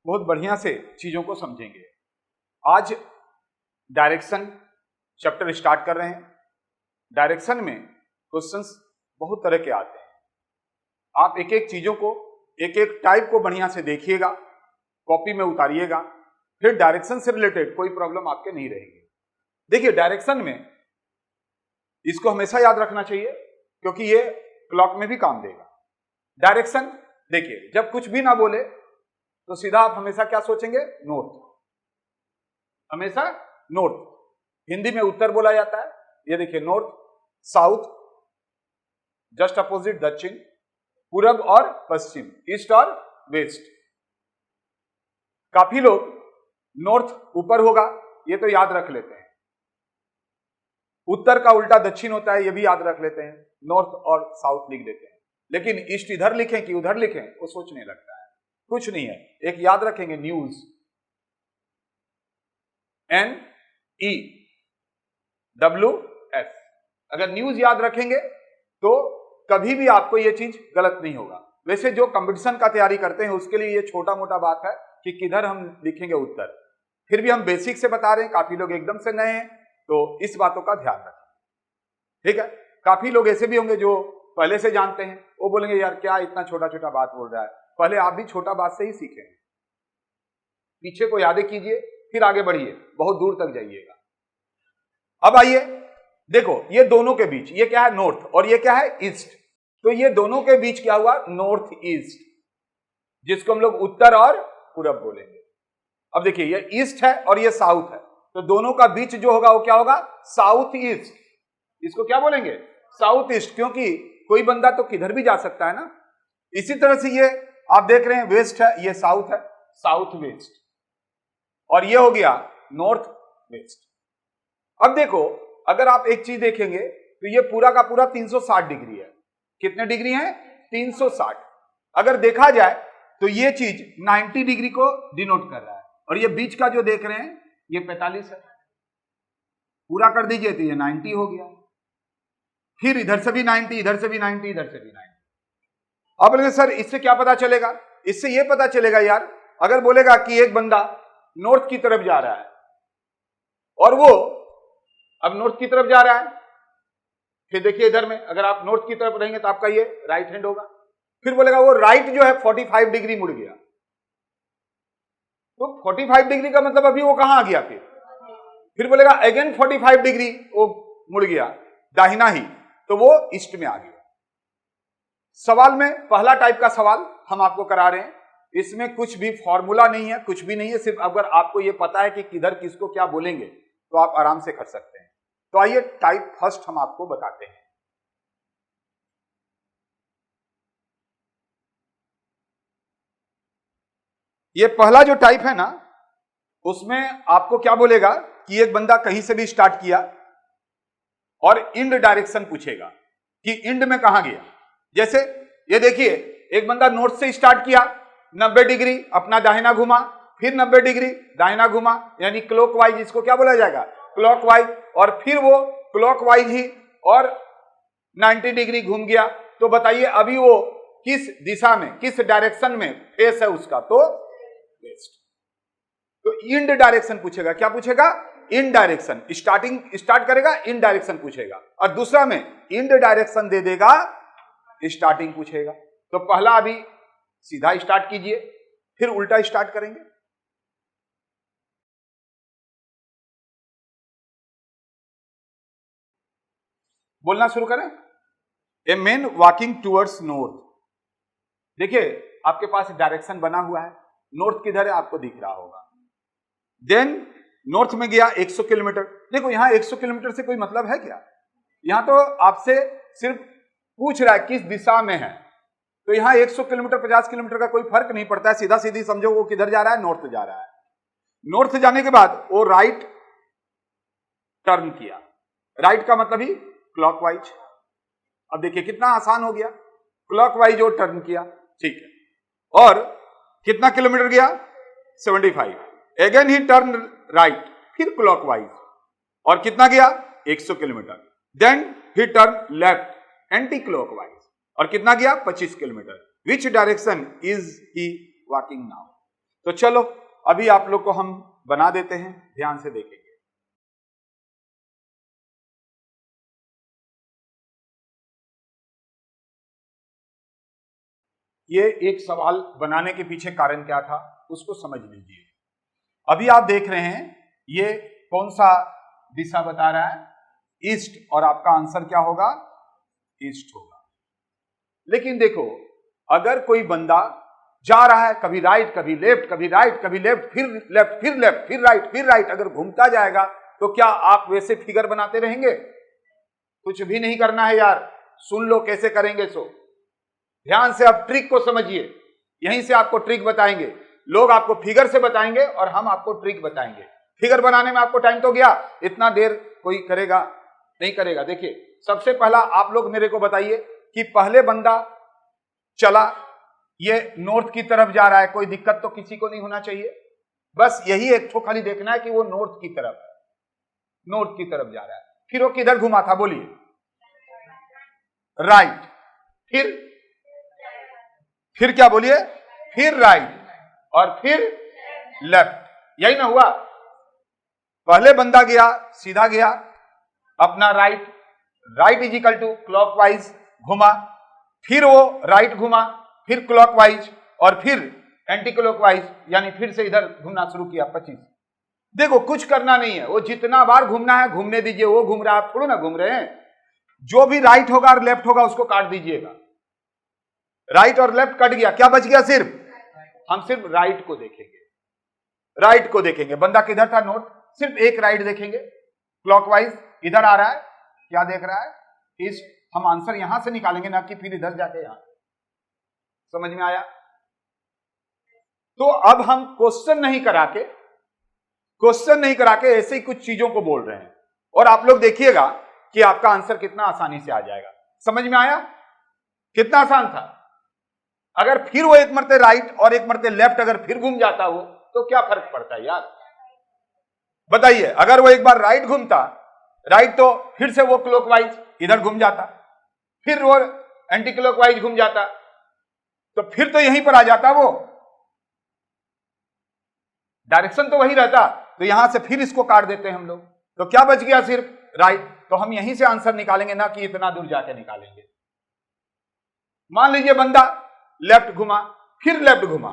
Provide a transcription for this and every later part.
बहुत बढ़िया से चीजों को समझेंगे। आज डायरेक्शन चैप्टर स्टार्ट कर रहे हैं। डायरेक्शन में क्वेश्चंस बहुत तरह के आते हैं। आप एक एक चीजों को, एक एक टाइप को बढ़िया से देखिएगा, कॉपी में उतारिएगा, फिर डायरेक्शन से रिलेटेड कोई प्रॉब्लम आपके नहीं रहेगी। देखिए, डायरेक्शन में इसको हमेशा याद रखना चाहिए क्योंकि ये क्लॉक में भी काम देगा। डायरेक्शन देखिए, जब कुछ भी ना बोले तो सीधा आप हमेशा क्या सोचेंगे? नॉर्थ, हमेशा नॉर्थ। हिंदी में उत्तर बोला जाता है। ये देखिए, नॉर्थ, साउथ, जस्ट अपोजिट दक्षिण, पूरब और पश्चिम, ईस्ट और वेस्ट। काफी लोग नॉर्थ ऊपर होगा ये तो याद रख लेते हैं, उत्तर का उल्टा दक्षिण होता है ये भी याद रख लेते हैं, नॉर्थ और साउथ लिख देते हैं। लेकिन ईस्ट इधर लिखें कि उधर लिखें वो सोचने लगता है। कुछ नहीं है, एक याद रखेंगे, न्यूज, NEWS। अगर न्यूज याद रखेंगे तो कभी भी आपको ये चीज गलत नहीं होगा। वैसे जो कंपटीशन का तैयारी करते हैं उसके लिए ये छोटा मोटा बात है कि किधर हम लिखेंगे उत्तर, फिर भी हम बेसिक से बता रहे हैं। काफी लोग एकदम से नए हैं तो इस बातों का ध्यान रखें, ठीक है। काफी लोग ऐसे भी होंगे जो पहले से जानते हैं, वो बोलेंगे यार क्या इतना छोटा छोटा बात बोल रहा है। पहले आप भी छोटा बात से ही सीखें, पीछे को यादें कीजिए, फिर आगे बढ़िए, बहुत दूर तक जाइएगा। अब आइए देखो, ये दोनों के बीच ये क्या है? नॉर्थ, और ये क्या है? ईस्ट। तो ये दोनों के बीच क्या हुआ? नॉर्थ ईस्ट, जिसको हम लोग उत्तर और पूरब बोलेंगे। अब देखिए, ये ईस्ट है और ये साउथ है, तो दोनों का बीच जो होगा वो क्या होगा? South east. इसको क्या बोलेंगे? साउथ ईस्ट, क्योंकि कोई बंदा तो किधर भी जा सकता है ना। इसी तरह से ये आप देख रहे हैं वेस्ट है, ये साउथ है, साउथ वेस्ट, और ये हो गया नॉर्थ वेस्ट। अब देखो, अगर आप एक चीज देखेंगे तो ये पूरा का पूरा 360 डिग्री है। कितने डिग्री है? 360। अगर देखा जाए तो ये चीज 90 डिग्री को डिनोट कर रहा है, और ये बीच का जो देख रहे हैं ये 45 है। पूरा कर दीजिए तो ये 90 हो गया। फिर इधर से भी 90, इधर से भी 90, इधर से भी 90। अब बोलेंगे सर इससे क्या पता चलेगा? इससे ये पता चलेगा यार, अगर बोलेगा कि एक बंदा नॉर्थ की तरफ जा रहा है और वो अब नॉर्थ की तरफ जा रहा है, फिर देखिए इधर में अगर आप नॉर्थ की तरफ रहेंगे तो आपका ये राइट हैंड होगा। फिर बोलेगा वो राइट जो है 45 डिग्री मुड़ गया, तो 45 डिग्री का मतलब अभी वो कहां आ गया? फिर बोलेगा अगेन 45 डिग्री वो मुड़ गया दाहिना ही, तो वो ईस्ट में आ गया। सवाल में पहला टाइप का सवाल हम आपको करा रहे हैं, इसमें कुछ भी फॉर्मूला नहीं है, कुछ भी नहीं है, सिर्फ अगर आपको ये पता है कि किधर किसको क्या बोलेंगे तो आप आराम से कर सकते हैं। तो आइए टाइप फर्स्ट हम आपको बताते हैं। ये पहला जो टाइप है ना, उसमें आपको क्या बोलेगा कि एक बंदा कहीं से भी स्टार्ट किया और इंड डायरेक्शन पूछेगा कि इंड में कहां गया। जैसे ये देखिए, एक बंदा नॉर्थ से स्टार्ट किया, 90 डिग्री अपना दाहिना घुमा, फिर 90 डिग्री दाहिना घुमा, यानी क्लॉकवाइज, इसको क्या बोला जाएगा? क्लॉकवाइज। और फिर वो क्लॉकवाइज ही और 90 डिग्री घूम गया। तो बताइए अभी वो किस दिशा में, किस डायरेक्शन में फेस है उसका? तो वेस्ट। तो इंड डायरेक्शन पूछेगा। क्या पूछेगा? इन डायरेक्शन। स्टार्ट करेगा, इन डायरेक्शन पूछेगा, और दूसरा में इंड डायरेक्शन दे देगा, स्टार्टिंग पूछेगा। तो पहला अभी सीधा स्टार्ट कीजिए, फिर उल्टा स्टार्ट करेंगे। बोलना शुरू करें। A man walking towards north. देखिए आपके पास डायरेक्शन बना हुआ है, नॉर्थ किधर है आपको दिख रहा होगा। देन नॉर्थ में गया 100 किलोमीटर। देखो यहां 100 किलोमीटर से कोई मतलब है क्या? यहां तो आपसे सिर्फ पूछ रहा है किस दिशा में है, तो यहां 100 किलोमीटर 50 किलोमीटर का कोई फर्क नहीं पड़ता है। सीधा सीधी समझो वो किधर जा रहा है? नॉर्थ जा रहा है। नॉर्थ जाने के बाद वो राइट टर्न किया। राइट का मतलब ही क्लॉकवाइज। अब देखिए कितना आसान हो गया, क्लॉकवाइज वो टर्न किया, ठीक है। और कितना किलोमीटर गया? 75। अगेन ही टर्न राइट, फिर क्लॉकवाइज, और कितना गया? 100 kilometre. Then he turn left anti clockwise, और कितना गया? 25 kilometre. Which direction is he walking now? तो चलो अभी आप लोग को हम बना देते हैं, ध्यान से देखेंगे। ये एक सवाल बनाने के पीछे कारण क्या था उसको समझ लीजिए। अभी आप देख रहे हैं ये कौन सा दिशा बता रहा है, ईस्ट, और आपका आंसर क्या होगा, ईस्ट होगा। लेकिन देखो अगर कोई बंदा जा रहा है कभी राइट कभी लेफ्ट, कभी राइट कभी लेफ्ट, फिर लेफ्ट फिर लेफ्ट फिर राइट फिर राइट, अगर घूमता जाएगा तो क्या आप वैसे फिगर बनाते रहेंगे? कुछ भी नहीं करना है यार, सुन लो कैसे करेंगे। सो ध्यान से आप ट्रिक को समझिए, यहीं से आपको ट्रिक बताएंगे। लोग आपको फिगर से बताएंगे और हम आपको ट्रिक बताएंगे। फिगर बनाने में आपको टाइम तो गया, इतना देर कोई करेगा नहीं करेगा। देखिए सबसे पहला आप लोग मेरे को बताइए कि पहले बंदा चला, ये नॉर्थ की तरफ जा रहा है, कोई दिक्कत तो किसी को नहीं होना चाहिए। बस यही एक ठो खाली देखना है कि वो नॉर्थ की तरफ जा रहा है। फिर वो किधर घुमा था बोलिए, राइट, फिर क्या बोलिए, फिर राइट और फिर लेफ्ट, यही ना हुआ। पहले बंदा गया सीधा गया अपना right is equal to clockwise घुमा, फिर वो राइट घुमा, फिर क्लॉकवाइज और फिर एंटी क्लॉकवाइज, यानी फिर से इधर घूमना शुरू किया 25। देखो कुछ करना नहीं है, वो जितना बार घूमना है घूमने दीजिए। वो घूम रहा है, आप थोड़ा ना घूम रहे हैं। जो भी राइट होगा और लेफ्ट होगा उसको काट दीजिएगा। राइट और लेफ्ट कट गया, क्या बच गया, हम सिर्फ राइट को देखेंगे। बंदा किधर था, नॉर्थ, सिर्फ एक राइट देखेंगे, क्लॉकवाइज इधर आ रहा है, क्या देख रहा है, ईस्ट। हम आंसर यहां से निकालेंगे ना कि फिर इधर जाके यहां। समझ में आया? तो अब हम क्वेश्चन नहीं करा के ऐसे ही कुछ चीजों को बोल रहे हैं, और आप लोग देखिएगा कि आपका आंसर कितना आसानी से आ जाएगा। समझ में आया? कितना आसान था। अगर फिर वो एक मरते राइट और एक मरते लेफ्ट अगर फिर घूम जाता हो तो क्या फर्क पड़ता है यार, बताइए। अगर वो एक बार राइट घूमता, राइट, तो फिर से वो क्लॉकवाइज इधर घूम जाता, फिर वो एंटी क्लॉकवाइज घूम जाता, तो फिर तो यहीं पर आ जाता, वो डायरेक्शन तो वही रहता। तो यहां से फिर इसको काट देते हैं हम लोग, तो क्या बच गया, सिर्फ राइट। तो हम यहीं से आंसर निकालेंगे ना कि इतना दूर जाके निकालेंगे। मान लीजिए बंदा लेफ्ट घुमा, फिर लेफ्ट घुमा,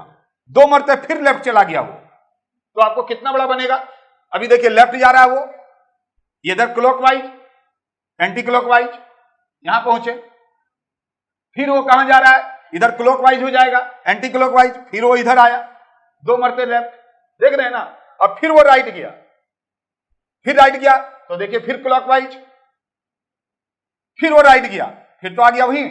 2 मरते फिर लेफ्ट चला गया वो, तो आपको कितना बड़ा बनेगा। अभी देखिए लेफ्ट जा रहा है वो, इधर क्लॉकवाइज एंटी क्लॉकवाइज, यहां पहुंचे, फिर वो कहां जा रहा है, इधर क्लॉकवाइज हो जाएगा, एंटी क्लॉकवाइज, फिर वो इधर आया, 2 मरते लेफ्ट, देख रहे हैं ना। अब फिर वो राइट गया, तो देखिए फिर क्लॉकवाइज, फिर वो राइट गया, फिर तो आ गया वहीं।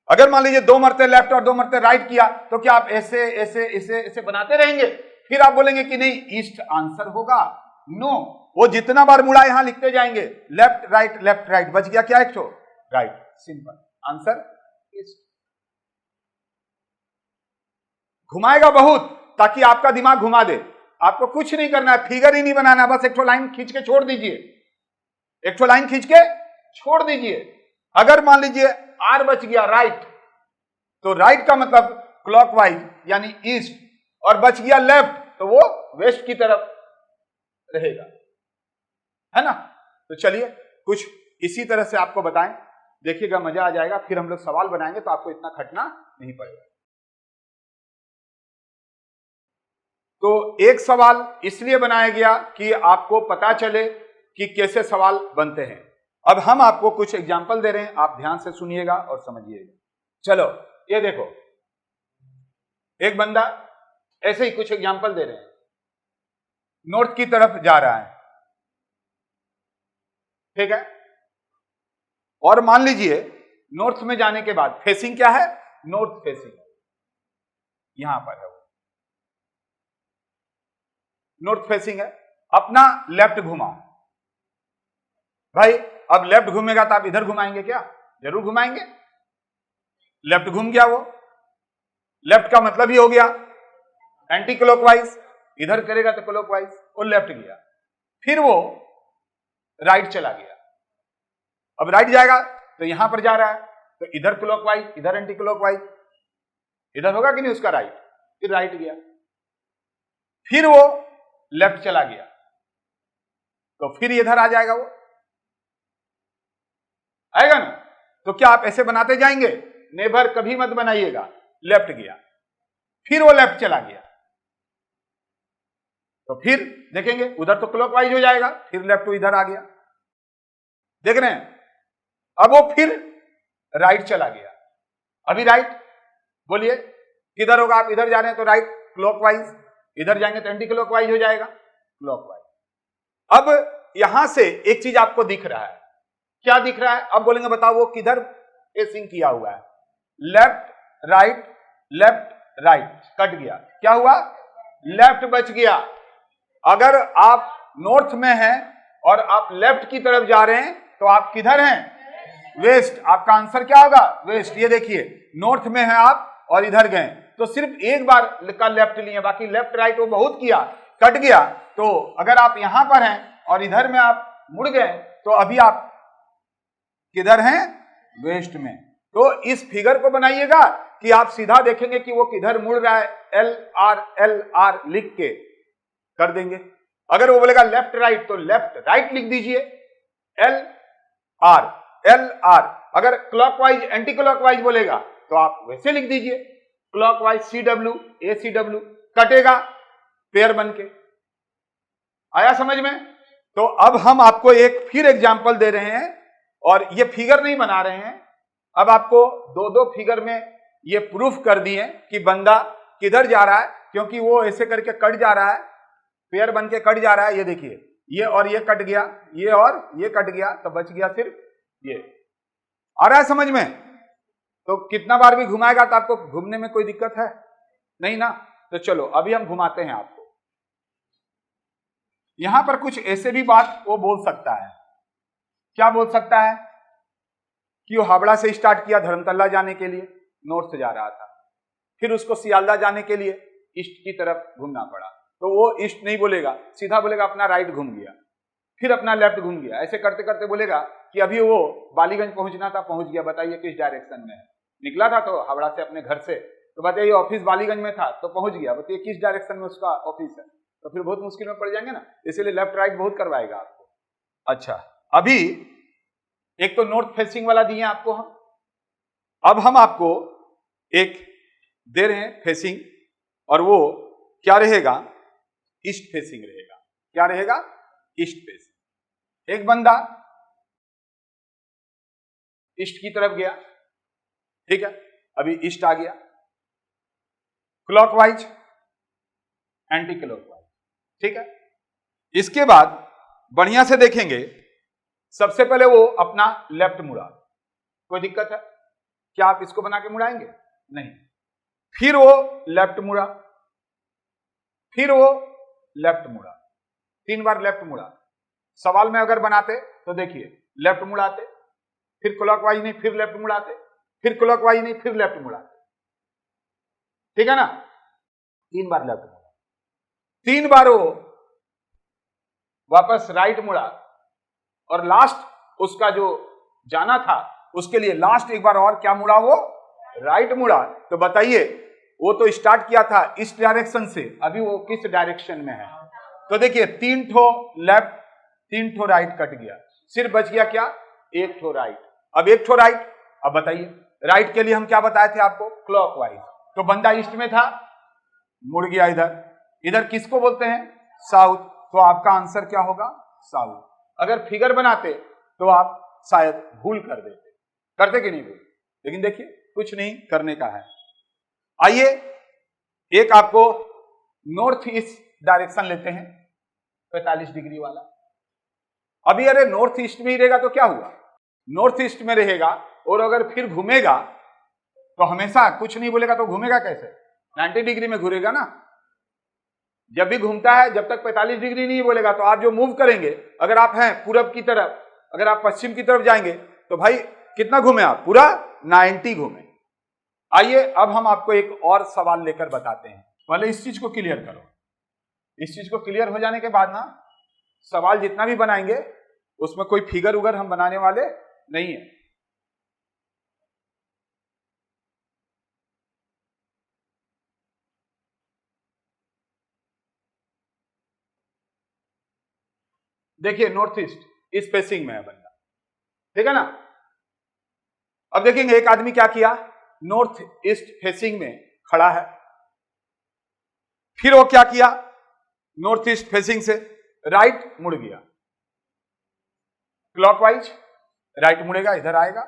अगर मान लीजिए 2 मरते लेफ्ट और 2 मरते राइट किया, तो क्या आप ऐसे ऐसे ऐसे ऐसे बनाते रहेंगे? फिर आप बोलेंगे कि नहीं ईस्ट आंसर होगा। नो, वो जितना बार मुड़ा यहां लिखते जाएंगे, लेफ्ट राइट, बच गया क्या, एक तो राइट, सिंपल आंसर ईस्ट। घुमाएगा बहुत ताकि आपका दिमाग घुमा दे, आपको कुछ नहीं करना है, फिगर ही नहीं बनाना, बस एक लाइन खींच के छोड़ दीजिए, अगर मान लीजिए आर बच गया राइट, तो राइट का मतलब क्लॉकवाइज यानी ईस्ट, और बच गया लेफ्ट तो वो वेस्ट की तरफ रहेगा, है ना। तो चलिए कुछ इसी तरह से आपको बताएं, देखिएगा मजा आ जाएगा। फिर हम लोग सवाल बनाएंगे तो आपको इतना खटना नहीं पड़ेगा। तो एक सवाल इसलिए बनाया गया कि आपको पता चले कि कैसे सवाल बनते हैं। अब हम आपको कुछ एग्जाम्पल दे रहे हैं, आप ध्यान से सुनिएगा और समझिएगा। चलो ये देखो, एक बंदा ऐसे ही कुछ एग्जाम्पल दे रहे हैं, नॉर्थ की तरफ जा रहा है, ठीक है। और मान लीजिए नॉर्थ में जाने के बाद फेसिंग क्या है, नॉर्थ फेसिंग, यहां पर है वो नॉर्थ फेसिंग है। अपना लेफ्ट घुमाओ भाई, अब लेफ्ट घूमेगा तो आप इधर घुमाएंगे क्या, जरूर घुमाएंगे। लेफ्ट घूम गया वो, लेफ्ट का मतलब ही हो गया एंटी क्लॉकवाइज, इधर करेगा तो क्लॉकवाइज, वो लेफ्ट गया, फिर वो राइट चला गया। अब राइट जाएगा तो यहां पर जा रहा है, तो इधर क्लॉकवाइज, इधर एंटी क्लॉकवाइज, इधर होगा कि नहीं उसका राइट, फिर राइट गया, फिर वो लेफ्ट चला गया तो फिर इधर आ जाएगा, वो आएगा ना। तो क्या आप ऐसे बनाते जाएंगे? नेवर कभी मत बनाइएगा। लेफ्ट गया, फिर वो लेफ्ट चला गया, तो फिर देखेंगे उधर तो क्लॉकवाइज हो जाएगा, फिर लेफ्ट तो इधर आ गया, देख रहे हैं। अब वो फिर राइट चला गया, अभी राइट, बोलिए किधर होगा? आप इधर जा रहे हैं तो राइट क्लॉकवाइज, इधर जाएंगे तो एंटी क्लॉकवाइज हो जाएगा, क्लॉकवाइज। अब यहां से एक चीज आपको दिख रहा है, क्या दिख रहा है? अब बोलेंगे बताओ वो किधर फेसिंग किया हुआ है? Left right, left right, cut गया, क्या हुआ? लेफ्ट बच गया। अगर आप नॉर्थ में हैं और आप लेफ्ट की तरफ जा रहे हैं तो आप किधर हैं? वेस्ट। आपका आंसर क्या होगा? वेस्ट। ये देखिए नॉर्थ में है आप और इधर गए तो सिर्फ एक बार का लेफ्ट लिए, बाकी लेफ्ट राइट वो बहुत किया, कट गया। तो अगर आप यहां पर हैं और इधर में आप मुड़ गए तो अभी आप किधर हैं? वेस्ट में। तो इस फिगर को बनाइएगा कि आप सीधा देखेंगे कि वो किधर मुड़ रहा है, एल आर लिख के कर देंगे। अगर वो बोलेगा लेफ्ट राइट तो लेफ्ट राइट लिख दीजिए, एल आर। अगर क्लॉकवाइज एंटी क्लॉकवाइज बोलेगा तो आप वैसे लिख दीजिए, क्लॉकवाइज CW ACW, कटेगा पेयर बन के। आया समझ में? तो अब हम आपको एक फिर एग्जांपल दे रहे हैं और ये फिगर नहीं बना रहे हैं, अब आपको दो दो फिगर में ये प्रूफ कर दिए कि बंदा किधर जा रहा है, क्योंकि वो ऐसे करके कट जा रहा है, पेयर बन के कट जा रहा है। ये देखिए ये और ये कट गया, ये और ये कट गया, तो बच गया सिर्फ ये। आ रहा है समझ में? तो कितना बार भी घुमाएगा तो आपको घूमने में कोई दिक्कत है नहीं ना। तो चलो अभी हम घुमाते हैं आपको। यहां पर कुछ ऐसे भी बात वो बोल सकता है, क्या बोल सकता है? कि वो हावड़ा से स्टार्ट किया धर्मतला जाने के लिए, नॉर्थ से जा रहा था, फिर उसको सियालदा जाने के लिए ईस्ट की तरफ घूमना पड़ा, तो वो ईस्ट नहीं बोलेगा, सीधा बोलेगा अपना राइट घूम गया, फिर अपना लेफ्ट घूम गया। ऐसे करते करते बोलेगा कि अभी वो बालीगंज पहुंचना था, पहुंच गया, बताइए किस डायरेक्शन में है? निकला था तो हावड़ा से अपने घर से, तो बताइए ऑफिस बालीगंज में था तो पहुंच गया, बताइए किस डायरेक्शन में उसका ऑफिस है? तो फिर बहुत मुश्किल में पड़ जाएंगे ना, इसीलिए लेफ्ट राइट बहुत करवाएगा आपको। अच्छा, अभी एक तो नॉर्थ फेसिंग वाला दिए आपको हम, अब हम आपको एक दे रहे हैं फेसिंग, और वो क्या रहेगा? ईस्ट फेसिंग रहेगा। क्या रहेगा? East facing. एक बंदा ईस्ट की तरफ गया, ठीक है, अभी ईस्ट आ गया, क्लॉकवाइज एंटी क्लॉकवाइज, ठीक है। इसके बाद बढ़िया से देखेंगे, सबसे पहले वो अपना लेफ्ट मुड़ा, कोई दिक्कत है? क्या आप इसको बना के मुड़ाएंगे? नहीं। फिर वो लेफ्ट मुड़ा, फिर वो लेफ्ट मुड़ा, 3 बार लेफ्ट मुड़ा। सवाल में अगर बनाते तो देखिए लेफ्ट मुड़ाते, फिर क्लॉकवाइज नहीं, फिर लेफ्ट मुड़ाते, फिर क्लॉकवाइज नहीं, फिर लेफ्ट मुड़ाते, ठीक है ना? 3 बार लेफ्ट मुड़ा, 3 बार वो वापस राइट मुड़ा, और लास्ट उसका जो जाना था उसके लिए लास्ट एक बार और क्या मुड़ा? वो राइट मुड़ा। तो बताइए वो तो स्टार्ट किया था इस डायरेक्शन से, अभी वो किस डायरेक्शन में है? तो देखिए 3 ठो लेफ्ट 3 ठो राइट कट गया, सिर्फ बच गया क्या? 1 ठो राइट। अब 1 ठो राइट, अब बताइए राइट के लिए हम क्या बताए थे आपको? क्लॉकवाइज। तो बंदा ईस्ट में था, मुड़ गया इधर, इधर किसको बोलते हैं? साउथ। तो आपका आंसर क्या होगा? साउथ। अगर फिगर बनाते तो आप शायद भूल कर देते, करते कि नहीं भूल? लेकिन देखिए कुछ नहीं करने का है। आइए एक आपको नॉर्थ ईस्ट डायरेक्शन लेते हैं, 45 डिग्री वाला। अभी अरे नॉर्थ ईस्ट में ही रहेगा तो क्या हुआ? नॉर्थ ईस्ट में रहेगा और अगर फिर घूमेगा तो हमेशा कुछ नहीं बोलेगा तो घूमेगा कैसे? 90 डिग्री में घूरेगा ना। जब भी घूमता है जब तक 45 डिग्री नहीं बोलेगा तो आप जो मूव करेंगे, अगर आप हैं पूरब की तरफ, अगर आप पश्चिम की तरफ जाएंगे तो भाई कितना घूमे आप? पूरा 90 घूमे। आइए अब हम आपको एक और सवाल लेकर बताते हैं, पहले इस चीज को क्लियर करो। इस चीज को क्लियर हो जाने के बाद ना सवाल जितना भी बनाएंगे उसमें कोई फिगर उगर हम बनाने वाले नहीं है। देखिए नॉर्थ ईस्ट इस फेसिंग में है बंदा, ठीक है ना। अब देखेंगे एक आदमी क्या किया, नॉर्थ ईस्ट फेसिंग में खड़ा है, फिर वो क्या किया, नॉर्थ ईस्ट फेसिंग से राइट मुड़ गया, क्लॉकवाइज राइट मुड़ेगा, इधर आएगा,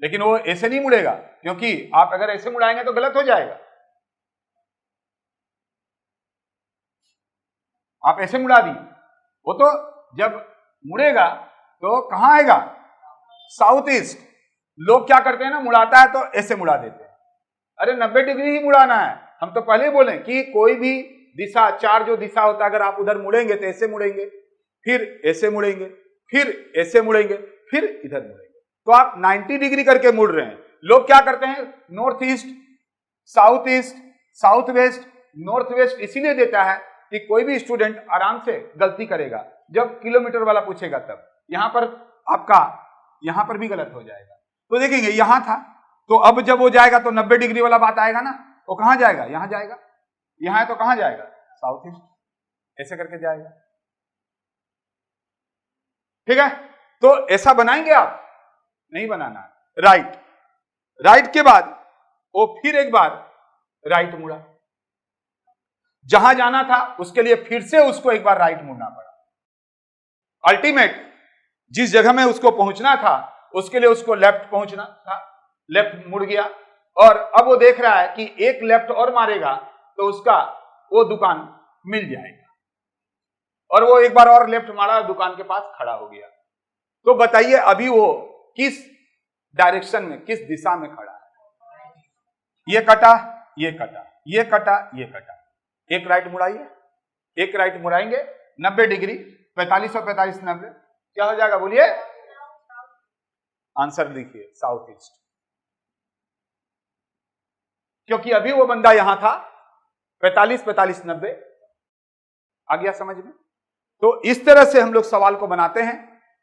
लेकिन वो ऐसे नहीं मुड़ेगा, क्योंकि आप अगर ऐसे मुड़ाएंगे तो गलत हो जाएगा। आप ऐसे मुड़ा दी, वो तो जब मुड़ेगा तो कहां आएगा, साउथ ईस्ट। लोग क्या करते हैं ना, मुड़ाता है तो ऐसे मुड़ा देते हैं, अरे 90 डिग्री ही मुड़ाना है। हम तो पहले बोले कि कोई भी दिशा, चार जो दिशा होता है, अगर आप उधर मुड़ेंगे तो ऐसे मुड़ेंगे, फिर ऐसे मुड़ेंगे, फिर ऐसे मुड़ेंगे, फिर इधर मुड़ेंगे, तो आप 90 डिग्री करके मुड़ रहे हैं। लोग क्या करते हैं, north east, south west, north west इसीलिए देता है कि कोई भी स्टूडेंट आराम से गलती करेगा, जब किलोमीटर वाला पूछेगा तब। यहां पर आपका यहां पर भी गलत हो जाएगा। तो देखेंगे यहां था, तो अब जब वो जाएगा तो 90 डिग्री वाला बात आएगा ना, वो कहां जाएगा, यहां जाएगा, यहां है तो कहां जाएगा, साउथ ईस्ट, ऐसे करके जाएगा, ठीक है। तो ऐसा बनाएंगे आप, नहीं बनाना। राइट के बाद वो फिर एक बार राइट मुड़ा, जहां जाना था उसके लिए फिर से उसको एक बार राइट मुड़ना पड़ा। अल्टीमेट जिस जगह में उसको पहुंचना था उसके लिए उसको लेफ्ट पहुंचना था, लेफ्ट मुड़ गया, और अब वो देख रहा है कि एक लेफ्ट और मारेगा तो उसका वो दुकान मिल जाएगा, और वो एक बार और लेफ्ट मारा, दुकान के पास खड़ा हो गया। तो बताइए अभी वो किस डायरेक्शन में, किस दिशा में खड़ा है, ये कटा, ये कटा, ये कटा, ये कटा, एक राइट मुड़ाइए, एक राइट मुड़ाएंगे 90 डिग्री, 45 और 45 90 क्या हो जाएगा, बोलिए, आंसर लिखिए, साउथ ईस्ट। क्योंकि अभी वो बंदा यहां था, 45 45 90 आ गया समझ में। तो इस तरह से हम लोग सवाल को बनाते हैं,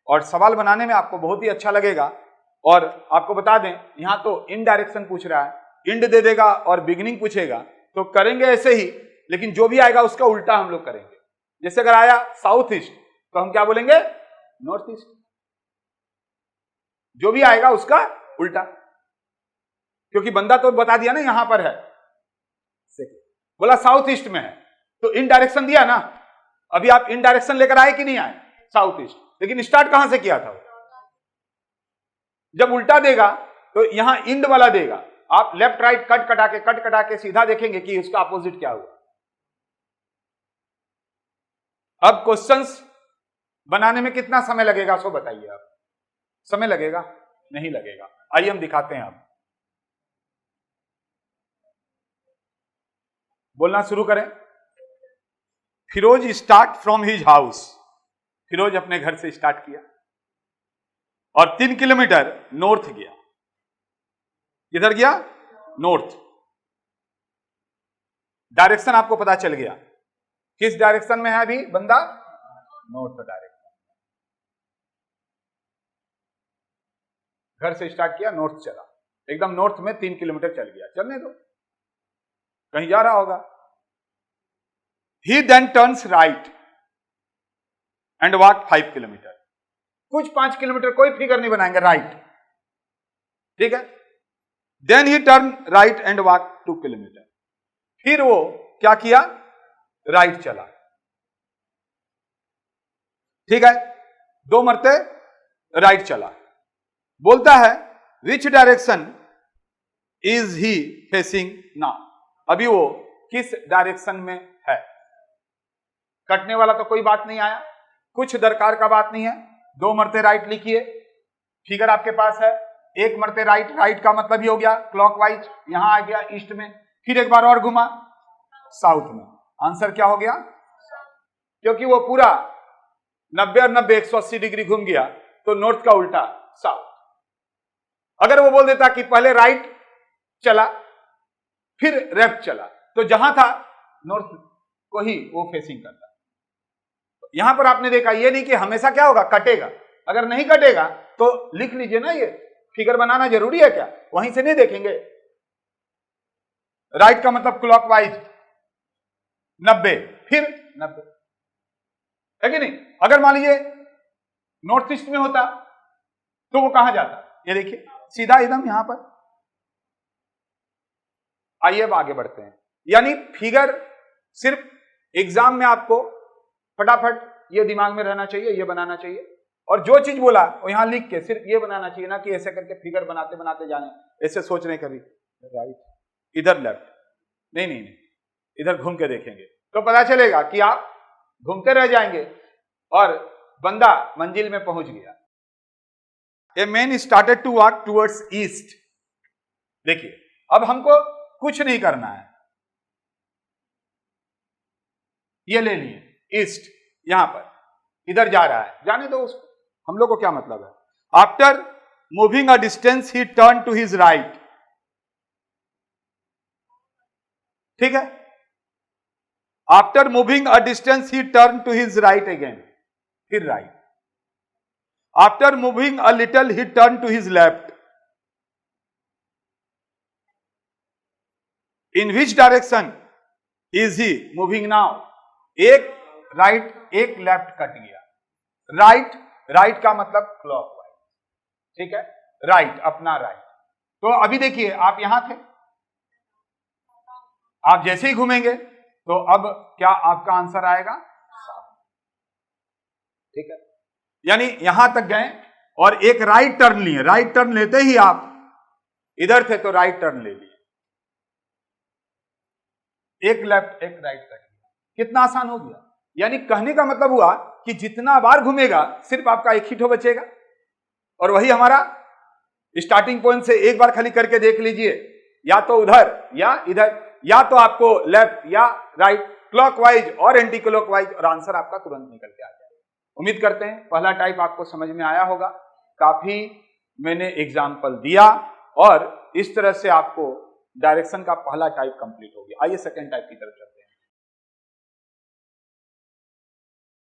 और सवाल बनाने में आपको बहुत ही अच्छा लगेगा। और आपको बता दें, यहां तो इन डायरेक्शन पूछ रहा है, इंड दे देगा और बिगिनिंग पूछेगा, तो करेंगे ऐसे ही, लेकिन जो भी आएगा उसका उल्टा हम लोग करेंगे। जैसे अगर आया साउथ ईस्ट तो हम क्या बोलेंगे, नॉर्थ ईस्ट, जो भी आएगा उसका उल्टा, क्योंकि बंदा तो बता दिया ना यहां पर है, बोला साउथ ईस्ट में है, तो इन डायरेक्शन दिया ना। अभी आप इन डायरेक्शन लेकर आए कि नहीं आए, साउथ ईस्ट, लेकिन स्टार्ट कहां से किया था वो? जब उल्टा देगा तो यहां इंड वाला देगा, आप लेफ्ट राइट कट कटा के सीधा देखेंगे कि उसका अपोजिट क्या हुआ। अब क्वेश्चंस बनाने में कितना समय लगेगा, सो बताइए आप, समय लगेगा, नहीं लगेगा। आइए हम दिखाते हैं, आप बोलना शुरू करें। Firoz start from his house, Firoz अपने घर से स्टार्ट किया और 3 किलोमीटर नॉर्थ गया। किधर गया, नॉर्थ। डायरेक्शन आपको पता चल गया, किस डायरेक्शन में है अभी बंदा, नॉर्थ डायरेक्शन। घर से स्टार्ट किया, नॉर्थ चला, एकदम नॉर्थ में 3 किलोमीटर चल गया, चलने दो, कहीं जा रहा होगा। He then turns right and walk 5 kilometre, कुछ 5 किलोमीटर, कोई फिगर नहीं बनाएंगे, राइट, ठीक है। Then he turn right and walk 2 kilometre, फिर वो क्या किया, राइट चला, ठीक है, 2 मरते राइट चला। बोलता है विच direction is he facing now, अभी वो किस डायरेक्शन में है। कटने वाला तो कोई बात नहीं आया, कुछ दरकार का बात नहीं है। 2 मरते राइट लिखिए, फिगर आपके पास है, 1 मरते राइट, राइट का मतलब ही हो गया क्लॉकवाइज, यहां आ गया ईस्ट में, फिर एक बार और घुमा साउथ में, आंसर क्या हो गया, क्योंकि वो पूरा 90 और 90 180 डिग्री घूम गया, तो नॉर्थ का उल्टा साउथ। अगर वो बोल देता कि पहले राइट चला फिर लेफ्ट चला, तो जहां था नॉर्थ को ही वो फेसिंग करता। यहां पर आपने देखा, ये नहीं कि हमेशा क्या होगा, कटेगा, अगर नहीं कटेगा तो लिख लीजिए ना, ये फिगर बनाना जरूरी है क्या, वहीं से नहीं देखेंगे। राइट का मतलब क्लॉकवाइज 90, फिर 90, है कि नहीं? अगर मान लीजिए नॉर्थ ईस्ट में होता तो वो कहां जाता? ये देखिए सीधा एकदम यहां पर। आइए अब आगे बढ़ते हैं। यानी फिगर सिर्फ एग्जाम में आपको फटाफट ये दिमाग में रहना चाहिए, ये बनाना चाहिए, और जो चीज बोला वो यहां लिख के सिर्फ ये बनाना चाहिए, ना कि ऐसे करके फिगर बनाते बनाते जाने, ऐसे सोच रहे कभी राइट इधर लेफ्ट, नहीं नहीं नहीं, इधर घूम के देखेंगे तो पता चलेगा कि आप घूमते रह जाएंगे और बंदा मंजिल में पहुंच गया। A man started to walk towards east. देखिए अब हमको कुछ नहीं करना है, ये ले लिए ईस्ट, यहां पर इधर जा रहा है, जाने दो उसको, हम लोग को क्या मतलब है। After moving a distance he turn to his right, ठीक है। After moving a distance he turn to his right again, फिर right. After moving a little he turn to his left. In which direction is he moving now? एक right एक left cut गया, right, right का मतलब clockwise, ठीक है, right अपना right. तो अभी देखिए आप यहां थे, आप जैसे ही घूमेंगे तो अब क्या आपका आंसर आएगा? ठीक है, यानी यहां तक गए और एक राइट टर्न लिए, राइट टर्न लेते ही आप इधर थे तो राइट टर्न ले लिए, एक लेफ्ट एक राइट कट गया, कितना आसान हो गया। यानी कहने का मतलब हुआ कि जितना बार घूमेगा सिर्फ आपका एक ही ठो बचेगा, और वही हमारा स्टार्टिंग पॉइंट से एक बार खाली करके देख लीजिए, या तो उधर या इधर, या तो आपको लेफ्ट या राइट, क्लॉकवाइज और एंटी क्लॉकवाइज, और आंसर आपका तुरंत निकल के आ जाएगा। उम्मीद करते हैं पहला टाइप आपको समझ में आया होगा। काफी मैंने एग्जाम्पल दिया और इस तरह से आपको डायरेक्शन का पहला टाइप कंप्लीट हो गया। आइए सेकेंड टाइप की तरफ चलते हैं।